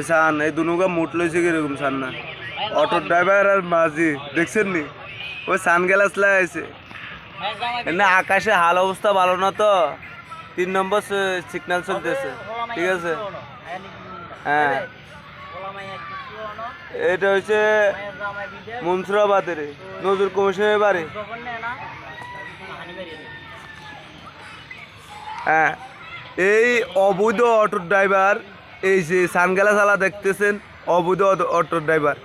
সান এই দুনুকা মুট লইছে কিরকম সান না অটো ড্রাইভার আর মাঝি দেখছেন নি ওই সান গ্লাস লাগাইছে না আকাশে হাল অবস্থা ভালো না তো 3 নম্বর সিগন্যাল চলতেছে ঠিক আছে হ্যাঁ এটা হচ্ছে মনসুরাবাদের নজরুল কমিশনের বাড়ি হ্যাঁ এই অবৈধ অটো ড্রাইভার এই যে সানগ্লাস আলা দেখতেছেন অবৈধ অটো ড্রাইভার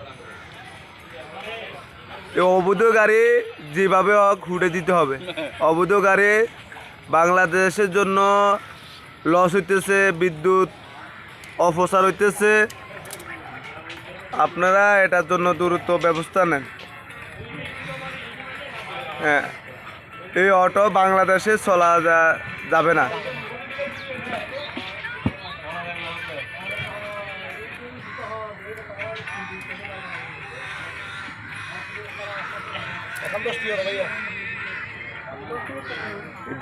এই অবৈধ গাড়ি যেভাবে হোক ছুটে দিতে হবে অবৈধ গাড়ি বাংলাদেশের জন্য লস হইতেছে বিদ্যুৎ অপচার হইতেছে আপনারা এটার জন্য দ্রুত ব্যবস্থা নেন হ্যাঁ এই অটো বাংলাদেশে চলা যাবে না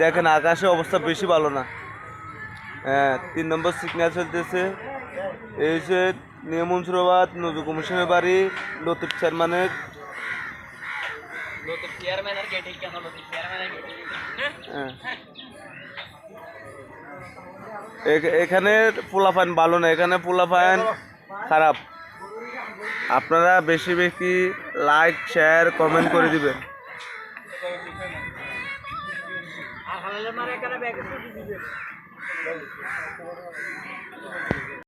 দেখেন আকাশে অবস্থা বেশি ভালো না হ্যাঁ 3 নম্বর সিগন্যাল চলতেছে এই যে নিউ মনসুরাবাদ নজরুল কমিশনের বাড়ি লতিফ চেয়ারম্যানের এখানে পোলাপান ভালো না এখানে পোলাপান খারাপ আপনারা বেশি বেশি লাইক শেয়ার কমেন্ট করে দিবেন